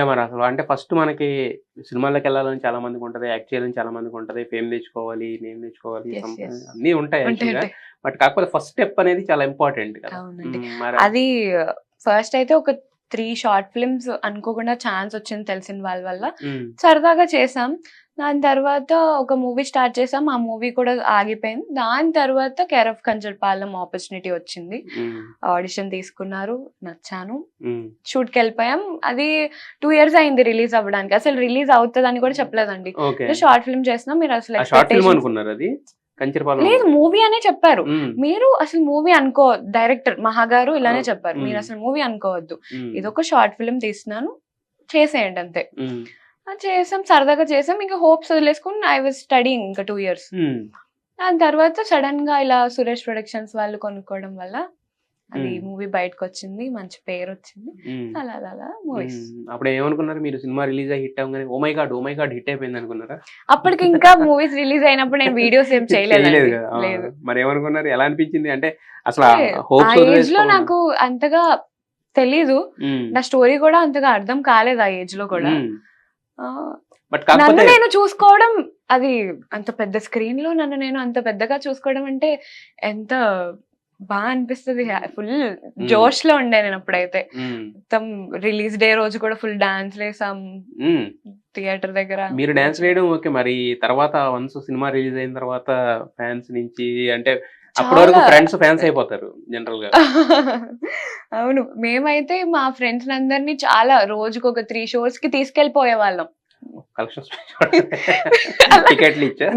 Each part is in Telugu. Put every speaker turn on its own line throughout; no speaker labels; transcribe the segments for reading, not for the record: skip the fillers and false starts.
మరి అసలు అంటే ఫస్ట్ మనకి సినిమాల్లోకెళ్ళాలని చాలా మందికుంటది. యాక్ట్ చేయాలని చాలా మందికుంటది. ఫేమ్ తెచ్చుకోవాలి, నేమ్ తెచ్చుకోవాలి,
యెస్. యెస్.
అన్నీ ఉంటాయి యాక్చువల్‌గా.
ఉంటాయి.
బట్ కాకపోతే ఫస్ట్ స్టెప్ అనేది చాలా ఇంపార్టెంట్ కదా!
అవునండి.
మరి
అది ఫస్ట్ అయితే ఒక 3 షార్ట్ ఫిల్మ్స్ అనుకోకుండా ఛాన్స్ వచ్చింది తెలిసిన వాళ్ళ వల్ల.
హ్మ్.
సరదాగా చేసాం. దాని తర్వాత ఒక మూవీ స్టార్ట్ చేసాం. ఆ మూవీ కూడా ఆగిపోయింది. దాని తర్వాత 'కేర్ ఆఫ్ కంచరపాలెం' ఆపర్చునిటీ వచ్చింది.
హ్మ్.
ఆడిషన్ తీసుకున్నారు. నచ్చాను.
హ్మ్.
షూట్‌కెళ్ళిపోయాం. అది 2 ఇయర్స్ అయింది రిలీజ్ అవ్వడానికి. అసలు రిలీజ్ అవుతదని కూడా చెప్పలేదండి.
ఓకే.
షార్ట్ ఫిల్మ్ చేస్తున్నాం. మీరు అసలు
ఆ షార్ట్ ఫిల్మ్
ఎక్స్‌పెక్టేషన్స్
అనుకున్నారది? కంచరపాలెం
లేదు మూవీ అనే చెప్పారు.
హ్మ్.
మీరు అసలు మూవీ డైరెక్టర్ మహా గారు ఇలానే చెప్పారు.
హ్మ్.
మీరు అసలు మూవీ అనుకోవద్దు.
హ్మ్.
ఇదొక షార్ట్ ఫిల్మ్ తీస్తున్నాను. చేసేయండి అంతే.
హ్మ్.
చేసాం. సరదాగా చేసాం. ఇంకా హోప్స్ వదిలేసుకొని ఐ వాస్ స్టడీయింగ్ ఇంకా 2 ఇయర్స్.
హ్మ్.
దాని తర్వాత సడెన్‌గా ఇలా సురేష్ ప్రొడక్షన్స్ వాళ్ళు కొనుక్కోవడం వల్ల అది
హ్మ్.
మూవీ బయటకొచ్చింది. మంచి పేరొచ్చింది.
హ్మ్.
అలా మూవీస్.
అప్పుడు ఏమనుకున్నారు మీరు సినిమా రిలీజ్ అయ్యి హిట్ అవ్వంగానే oh my god! Oh my god! Hit అయిపోయింది అనుకున్నారా?
అప్పటికి ఇంకా మూవీస్ రిలీజ్ అయినప్పుడు నేను వీడియోస్ ఏం
చేయలేదు
చేయలేదండి.
కదా! ఆ!
లేదు.
మరేమనుకున్నారు? ఎలా అనిపించింది? అంటే అసల
అంటే ఆ
హోప్స్
ఏజ్‌లో
వదిలేసుకోమన్నా
నాకు అంతగా తెలీదు.
హ్మ్.
నా స్టోరీ కూడా అంతగా అర్థం కాలేదు ఆ ఏజ్‌లో కూడా.
హ్మ్.
ఆహ్,
బట్
నన్ను
కాకపోతే
నేను చూసుకోవడం అది అంత పెద్ద స్క్రీన్‌లో నన్ను నేను అంత పెద్దగా చూసుకోవడం అంటే ఎంత అనిపిస్తది. ఫుల్
హ్మ్.
జోష్‌లో ఉండే నేనప్పుడైతే.
హ్మ్.
మొత్తం రిలీజ్ డే రోజు కూడా ఫుల్ డాన్స్‌లేసాం
హ్మ్.
థియేటర్ దగ్గర.
మీరు డాన్స్ వేయడం ఓకే. మరి తర్వాత వన్స్ సినిమా రిలీజ్ అయిన తర్వాత ఫాన్స్ నుంచి అంటే అప్పటి వరకు
చాలా
ఫాన్స్ అయిపోతారు జనరల్‌గా.
అవును. మేమైతే మా ఫ్రెండ్స్‌నందరిని చాలా రోజుకొక 3 షోస్‌కి తీసుకెళ్ళిపోయేవాళ్ళం.
కలెక్షన్స్
అలా
టికెట్లు ఇచ్చా?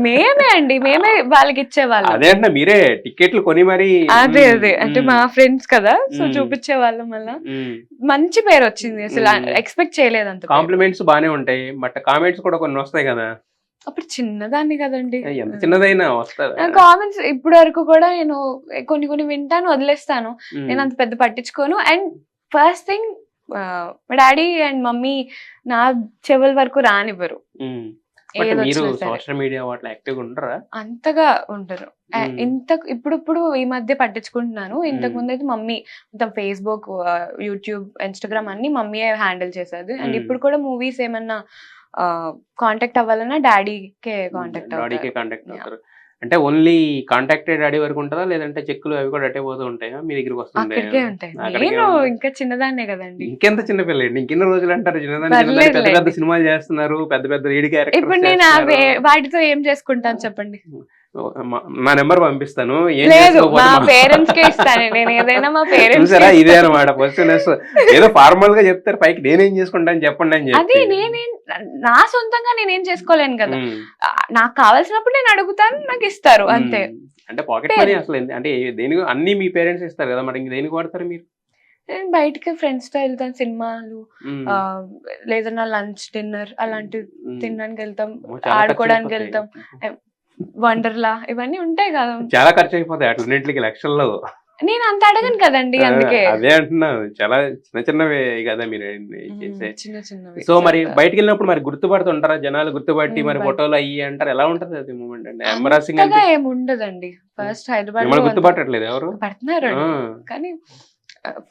మేమే వాళ్ళకిచ్చేవాళ్ళం.
అదే అంటున్నా మీరే టికెట్లు కొని మరి
అదే. అంటే మా ఫ్రెండ్స్ కదా! సో
హ్మ్.
చూపిచ్చేవాళ్ళం అలా.
హ్మ్.
మంచి పేరొచ్చింది. అసల
హ్మ్.
ఎక్స్‌పెక్ట్ చేయలేదు అంత పేరు.
కాంప్లిమెంట్స్ బానే ఉంటాయి. బట్ కామెంట్స్ కూడా కొన్నొస్తాయి గదా!
అప్పుడు చిన్నదాన్ని కదండీ.
ఎంత చిన్నదైనా వస్తదా?
కామెంట్స్ ఇప్పటి వరకు కూడా నేను కొన్ని వింటాను, వదిలేస్తాను.
హ్మ్.
నేను అంత పెద్ద పట్టించుకోను. అండ్ ఫస్ట్ థింగ్ మా డ్యాడీ అండ్ మమ్మీ నా చెవుల వరకు రానివ్వరు.
హ్మ్. బట్ మీరు
ఏదొచ్చినా సరే.
సోషల్ మీడియా వాటిలో యాక్టివ్‌గా ఉండరా?
అంతగా ఉండరు.
హ్మ్.
ఇప్పుడిప్పుడు ఈ మధ్య పట్టించుకుంటున్నాను.
హ్మ్.
ఇంతకుముందయితే మమ్మీ మొత్తం ఫేస్‌బుక్, యూట్యూబ్, ఇన్‌స్టాగ్రామ్ అన్నీ మమ్మీయే హ్యాండిల్ చేసేది. అండ్
హ్మ్.
ఇప్పుడు కూడా మూవీస్ ఏమన్నా కాంటాక్ట్ అవ్వాలన్నా డాడీకే కాంటాక్ట్
డాడీకే
అవుతారు.
Contact
yeah!
అవుతారు. అంటే ఓన్లీ కాంటాక్టెడ్ డాడీ వరకు ఉంటదా? లేదంటే చెక్కులు అవి కూడా అట్టే పోతూ ఉంటాయా? మీ దగ్గరికి వస్తుంటాయా?
అక్కడికే ఉంటాయి.
అక్కడికే
నేను
ఉంటాయి.
ఇంకా చిన్నదాన్నే గదండీ!
ఇంకెంత చిన్న పిల్లండి. ఇంకెన్ని రోజులంటారు చిన్నదాన్ని చిన్నదాన్ని పెద్ద పెద్ద
పర్లేదులెండి.
సినిమాలు చేస్తున్నారు. పెద్ద పెద్ద లీడ్
ఇప్పుడు
క్యారెక్టర్స్
నేను
చేస్తున్నారు.
వాటితో ఏం చేసుకుంటాను చెప్పండి?
నా నంబర్ పంపిస్తాను. ఏం
లేదు.
చేసుకోకపోతే
మా పేరెంట్స్‌కే ఇస్తాను. నేను ఏదైనా మా పేరెంట్స్‌కే
చూసారా ఇదే
ఇస్తాను.
అన్నమాట క్వెషనెస్. ఏదో ఫార్మల్‌గా చెప్తారు పైకి నేనేం చేసుకుంటాను చెప్పండి అని
అది
చెప్పి.
నా సొంతంగా నేనేం చేసుకోలేను గదా!
హ్మ్.
నాకు కావాల్సినప్పుడు నేను అడుగుతాను. నాకిస్తారు అంతే.
హ్మ్. అంటే పాకెట్ మనీ
పేరెంట్స్.
అసలు అంటే దేనికి అన్నీ మీ పేరెంట్స్ ఇస్తారు కదా! మరి ఇంక దేనికి వాడతారు మీరు?
నేను బయటికి ఫ్రెండ్స్‌తో ఎళ్తాను. సినిమాలు
హ్మ్.
ఆహ్, లేదన్నా లంచ్, డిన్నర్ అలాంటివి
హ్మ్.
తినడానికెళ్తాం.
అమ్మో! చాలా ఖర్చయిపోతాయి.
ఆడుకోవడానికెళ్తాం. వండర్‌లా ఇవన్నీ ఉంటాయి గదా!
చాలా ఖర్చయిపోతాయి అన్నింటికి లక్షల్లో.
నేను అంత అడగను కదండీ
ఆ!
అందుకే.
అదే అంటున్నాను. చాలా చిన్న చిన్నవే కదా మీరు చేసే.
చిన్న చిన్నవి
సో, మరి
సరదా.
బయటికెళ్ళినప్పుడు మరి గుర్తుపడుతుంటారా? జనాలు గుర్తుపట్టి మరి
బట్
ఫోటోలు అయ్యి అంటారు. ఎలా ఉంటది అది మూవ్‌మెంట్ అంటే ఎంబారసింగ్
అంతగా
అనిపించి
ఏముండదండి. ఫస్ట్ హైదరాబాద్‌లో
మిమ్మల్ని
అంత
గుర్తుపట్టట్లేదా ఎవరు? ఆ!
పడుతున్నారండి. కానీ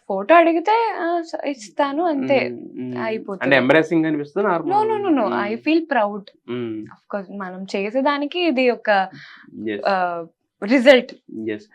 ఫోటో అడిగితే ఇస్తాను అంతే.
హ్మ్. హ్మ్. అంటే
అయిపోతది.
ఎంబారసింగ్ అనిపిస్తదా?
No.
Normal
no. No. I
hmm.
Feel proud.
హ్మ్.
ఆఫ్ కోర్స్ మనం చేసేదానికి ఇది ఒక
యెస్.
ఆహ్, రిజల్ట్.
యెస్.